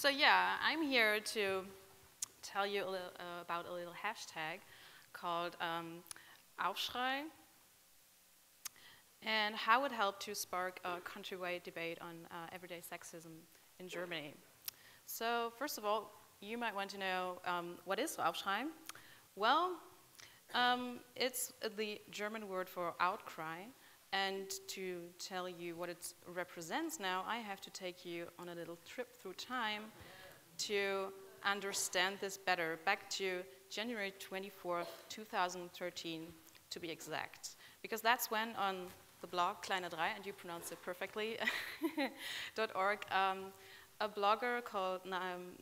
So yeah, I'm here to tell you about a little hashtag called Aufschrei and how it helped to spark a countrywide debate on everyday sexism in Germany. So first of all, you might want to know what is Aufschrei? Well, it's the German word for outcry. And to tell you what it represents now, I have to take you on a little trip through time to understand this better, back to January 24th, 2013, to be exact. Because that's when on the blog, Kleine 3, and you pronounce it perfectly, .org, a blogger called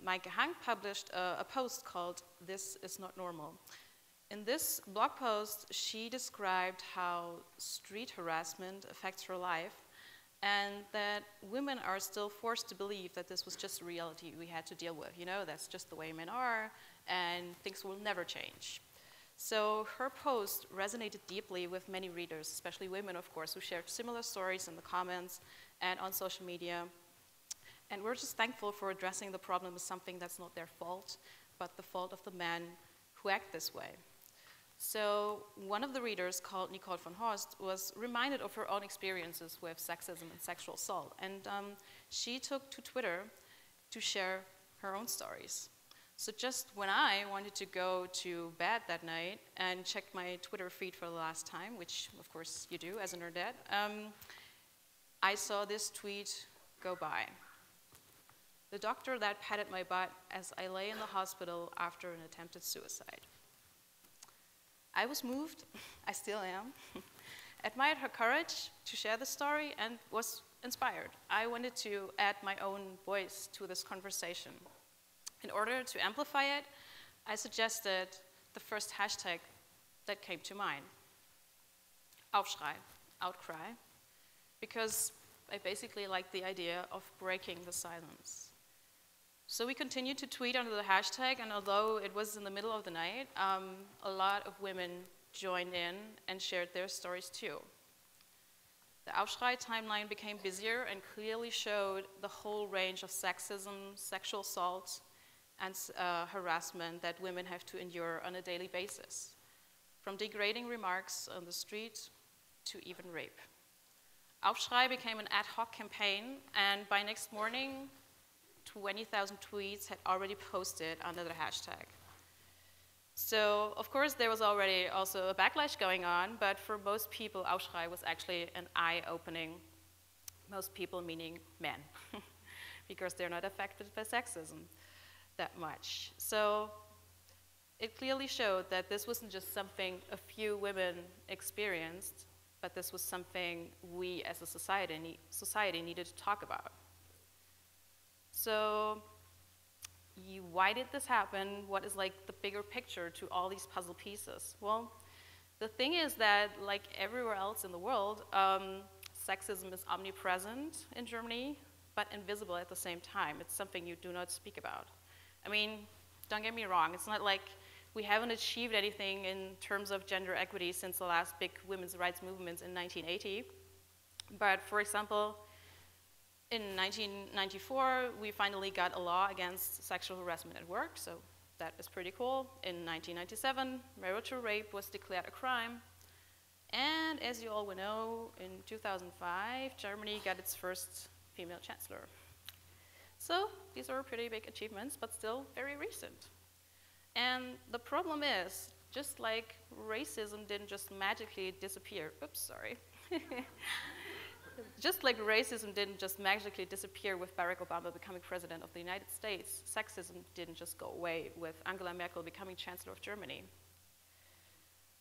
Micah Sifry published a post called "This is Not Normal." In this blog post, she described how street harassment affects her life and that women are still forced to believe that this was just a reality we had to deal with. You know, that's just the way men are and things will never change. So her post resonated deeply with many readers, especially women, of course, who shared similar stories in the comments and on social media. And we're just thankful for addressing the problem as something that's not their fault, but the fault of the men who act this way. So one of the readers, called Nicole von Horst, was reminded of her own experiences with sexism and sexual assault. And she took to Twitter to share her own stories. So just when I wanted to go to bed that night and check my Twitter feed for the last time, which of course you do as a nerdette, I saw this tweet go by. The doctor that patted my butt as I lay in the hospital after an attempted suicide. I was moved, I still am, admired her courage to share the story and was inspired. I wanted to add my own voice to this conversation. In order to amplify it, I suggested the first hashtag that came to mind, Aufschrei, outcry, because I basically like the idea of breaking the silence. So we continued to tweet under the hashtag, and although it was in the middle of the night, a lot of women joined in and shared their stories too. The Aufschrei timeline became busier and clearly showed the whole range of sexism, sexual assault, and harassment that women have to endure on a daily basis, from degrading remarks on the street to even rape. Aufschrei became an ad hoc campaign, and by next morning, 20,000 tweets had already posted under the hashtag. So, of course, there was already also a backlash going on, but for most people, Aufschrei was actually an eye-opening. Most people meaning men, because they're not affected by sexism that much. So, it clearly showed that this wasn't just something a few women experienced, but this was something we as a society needed to talk about. So why did this happen? What is like the bigger picture to all these puzzle pieces? Well, the thing is that like everywhere else in the world, sexism is omnipresent in Germany, but invisible at the same time. It's something you do not speak about. I mean, don't get me wrong, it's not like we haven't achieved anything in terms of gender equity since the last big women's rights movements in 1980. But for example, in 1994, we finally got a law against sexual harassment at work, so that is pretty cool. In 1997, marital rape was declared a crime. And as you all will know, in 2005, Germany got its first female chancellor. So these are pretty big achievements, but still very recent. And the problem is, just like racism didn't just magically disappear, oops, sorry. Just like racism didn't just magically disappear with Barack Obama becoming president of the United States, sexism didn't just go away with Angela Merkel becoming Chancellor of Germany.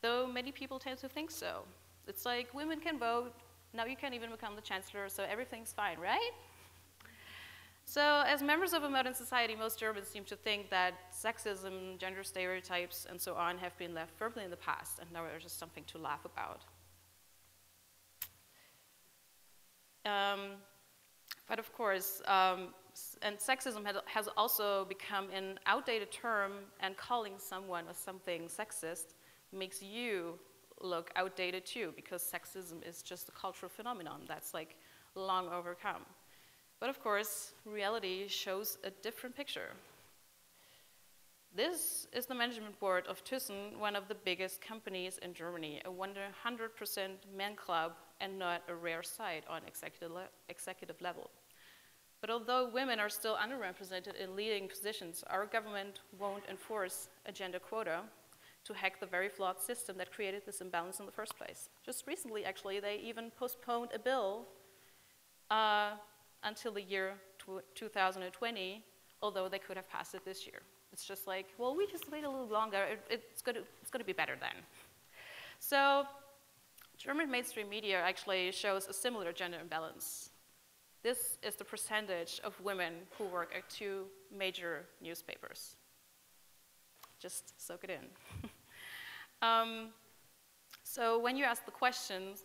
Though many people tend to think so. It's like women can vote, now you can even become the Chancellor, so everything's fine, right? So as members of a modern society, most Germans seem to think that sexism, gender stereotypes, and so on have been left firmly in the past, and now there's just something to laugh about. But of course, and sexism has also become an outdated term, and calling someone or something sexist makes you look outdated too, because sexism is just a cultural phenomenon that's like long overcome. But of course, reality shows a different picture. This is the management board of Thyssen, one of the biggest companies in Germany, a 100% men club and not a rare sight on executive level. But although women are still underrepresented in leading positions, our government won't enforce a gender quota to hack the very flawed system that created this imbalance in the first place. Just recently, actually, they even postponed a bill until the year 2020, although they could have passed it this year. It's just like, well, we just wait a little longer. It's going to be better then. So German mainstream media actually shows a similar gender imbalance. This is the percentage of women who work at 2 major newspapers. Just soak it in. So when you ask the question,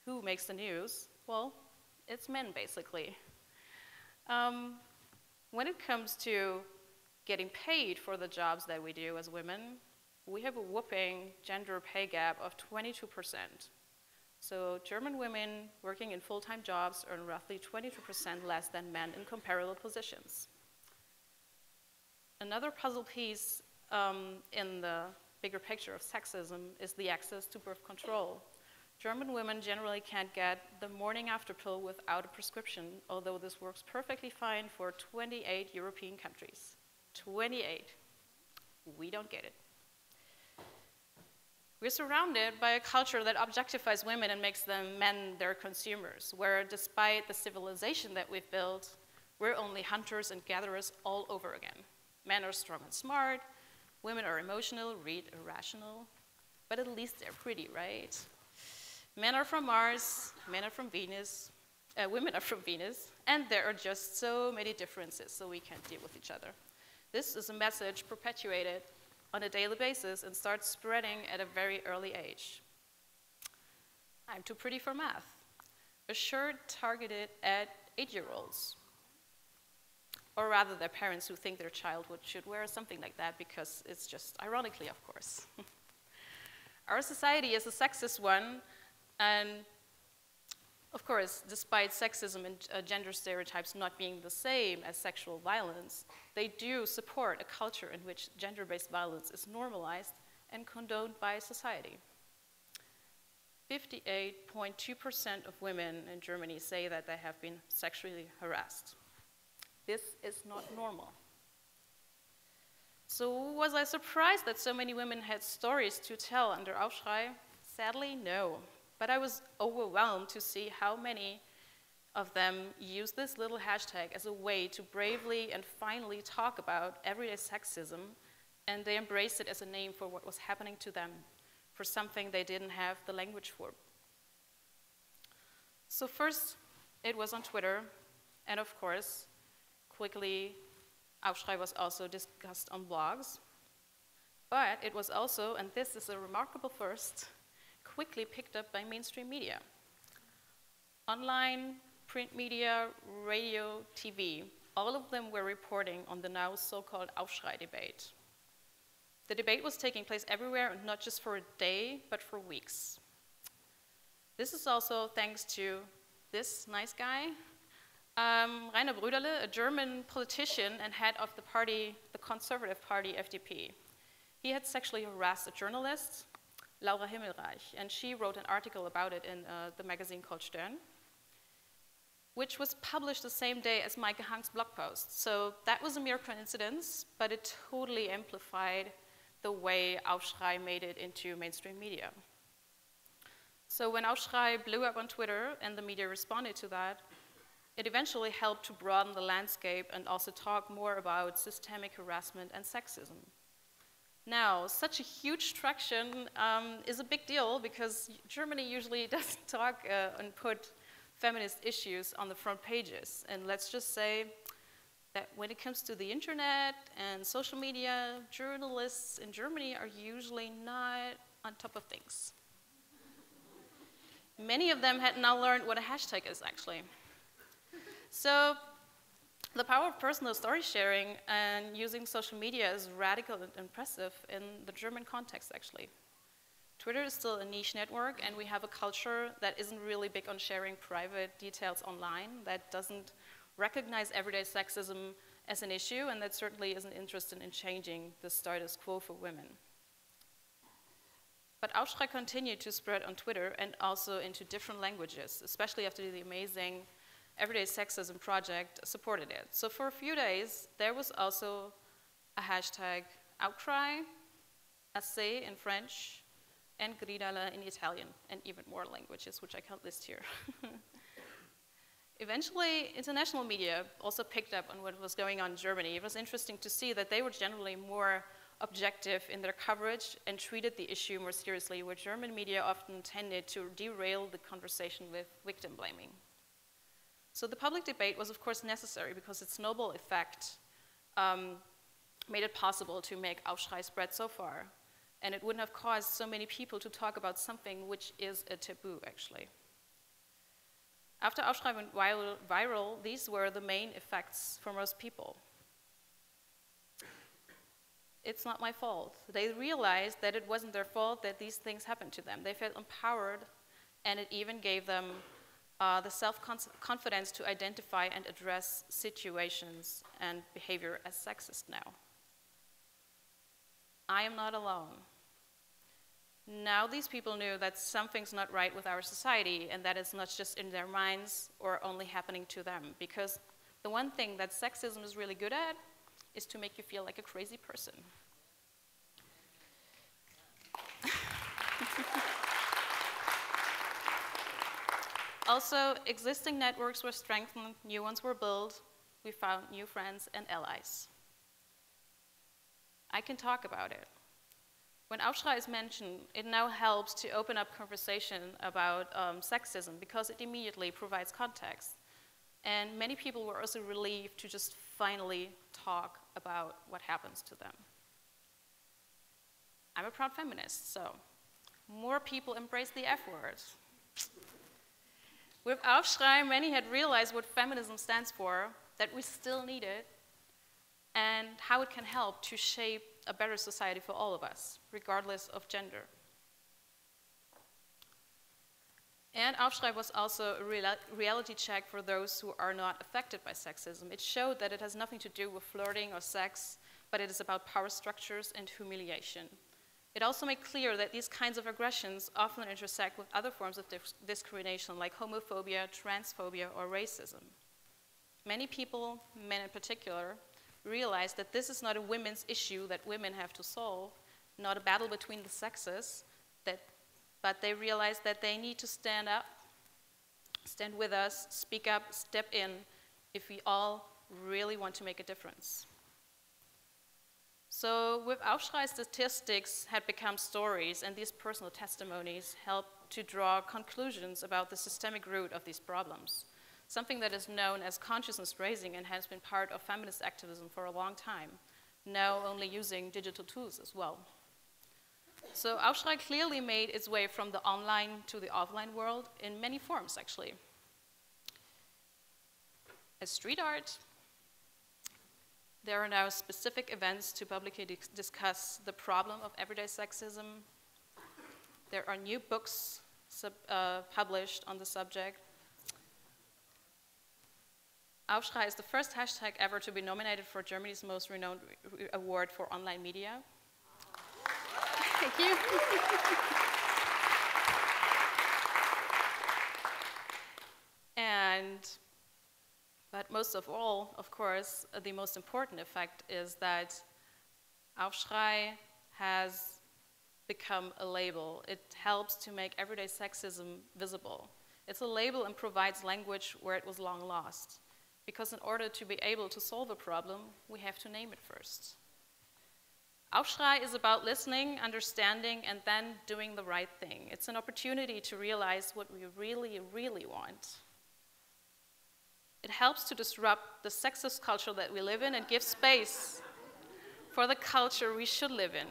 who makes the news? Well, it's men, basically. When it comes to getting paid for the jobs that we do as women, we have a whopping gender pay gap of 22%. So German women working in full-time jobs earn roughly 22% less than men in comparable positions. Another puzzle piece in the bigger picture of sexism is the access to birth control. German women generally can't get the morning after pill without a prescription, although this works perfectly fine for 28 European countries. 28. We don't get it. We're surrounded by a culture that objectifies women and makes them men their consumers, where despite the civilization that we've built, we're only hunters and gatherers all over again. Men are strong and smart, women are emotional, read irrational, but at least they're pretty, right? Men are from Mars, men are from Venus, women are from Venus, and there are just so many differences, so we can't deal with each other. This is a message perpetuated on a daily basis and starts spreading at a very early age. I'm too pretty for math. A shirt targeted at 8-year-olds. Or rather their parents who think their child should wear something like that because it's just ironically, of course. Our society is a sexist one, and of course, despite sexism and gender stereotypes not being the same as sexual violence, they do support a culture in which gender-based violence is normalized and condoned by society. 58.2% of women in Germany say that they have been sexually harassed. This is not normal. So was I surprised that so many women had stories to tell under Aufschrei? Sadly, no. But I was overwhelmed to see how many of them use this little hashtag as a way to bravely and finally talk about everyday sexism, and they embraced it as a name for what was happening to them, for something they didn't have the language for. So first, it was on Twitter, and of course, quickly, Aufschrei was also discussed on blogs, but it was also, and this is a remarkable first, quickly picked up by mainstream media. Online, print media, radio, TV, all of them were reporting on the now so-called Aufschrei debate. The debate was taking place everywhere, and not just for a day, but for weeks. This is also thanks to this nice guy, Rainer Brüderle, a German politician and head of the party, the conservative party, FDP. He had sexually harassed a journalist, Laura Himmelreich, and she wrote an article about it in the magazine called Stern, which was published the same day as Micah Sifry's blog post. So that was a mere coincidence, but it totally amplified the way Aufschrei made it into mainstream media. So when Aufschrei blew up on Twitter and the media responded to that, it eventually helped to broaden the landscape and also talk more about systemic harassment and sexism. Now, such a huge traction is a big deal because Germany usually doesn't talk and put feminist issues on the front pages. And let's just say that when it comes to the internet and social media, journalists in Germany are usually not on top of things. Many of them had now learned what a hashtag is, actually. So the power of personal story sharing and using social media is radical and impressive in the German context, actually. Twitter is still a niche network, and we have a culture that isn't really big on sharing private details online, that doesn't recognize everyday sexism as an issue, and that certainly isn't interested in changing the status quo for women. But Aufschrei continued to spread on Twitter and also into different languages, especially after the amazing Everyday Sexism project supported it. So for a few days, there was also a hashtag Aufschrei, assez in French, and gridala in Italian, and even more languages, which I can't list here. Eventually, international media also picked up on what was going on in Germany. It was interesting to see that they were generally more objective in their coverage and treated the issue more seriously, where German media often tended to derail the conversation with victim blaming. So the public debate was, of course, necessary because its snowball effect made it possible to make Aufschrei spread so far. And it wouldn't have caused so many people to talk about something which is a taboo, actually. After Aufschrei went viral, these were the main effects for most people. It's not my fault. They realized that it wasn't their fault that these things happened to them. They felt empowered, and it even gave them the self-confidence to identify and address situations and behavior as sexist now. I am not alone. Now these people knew that something's not right with our society, and that it's not just in their minds or only happening to them, because the one thing that sexism is really good at is to make you feel like a crazy person. Also, existing networks were strengthened, new ones were built, we found new friends and allies. I can talk about it. When Aufschrei is mentioned, it now helps to open up conversation about sexism because it immediately provides context. And many people were also relieved to just finally talk about what happens to them. I'm a proud feminist, so more people embrace the F word. With Aufschrei, many had realized what feminism stands for, that we still need it, and how it can help to shape a better society for all of us, regardless of gender. And Aufschrei was also a reality check for those who are not affected by sexism. It showed that it has nothing to do with flirting or sex, but it is about power structures and humiliation. It also made clear that these kinds of aggressions often intersect with other forms of discrimination like homophobia, transphobia, or racism. Many people, men in particular, realized that this is not a women's issue that women have to solve, not a battle between the sexes, but they realized that they need to stand up, stand with us, speak up, step in, if we all really want to make a difference. So with Aufschrei, statistics had become stories, and these personal testimonies helped to draw conclusions about the systemic root of these problems, something that is known as consciousness raising and has been part of feminist activism for a long time, now only using digital tools as well. So Aufschrei clearly made its way from the online to the offline world in many forms, actually. As street art, there are now specific events to publicly discuss the problem of everyday sexism. There are new books published on the subject. Aufschrei is the first hashtag ever to be nominated for Germany's most renowned award for online media. Thank you. But most of all, of course, the most important effect is that Aufschrei has become a label. It helps to make everyday sexism visible. It's a label and provides language where it was long lost. Because in order to be able to solve a problem, we have to name it first. Aufschrei is about listening, understanding, and then doing the right thing. It's an opportunity to realize what we really, really want. It helps to disrupt the sexist culture that we live in and give space for the culture we should live in,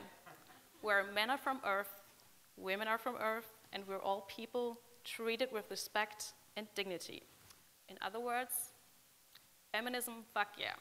where men are from Earth, women are from Earth, and we're all people treated with respect and dignity. In other words, feminism, fuck yeah.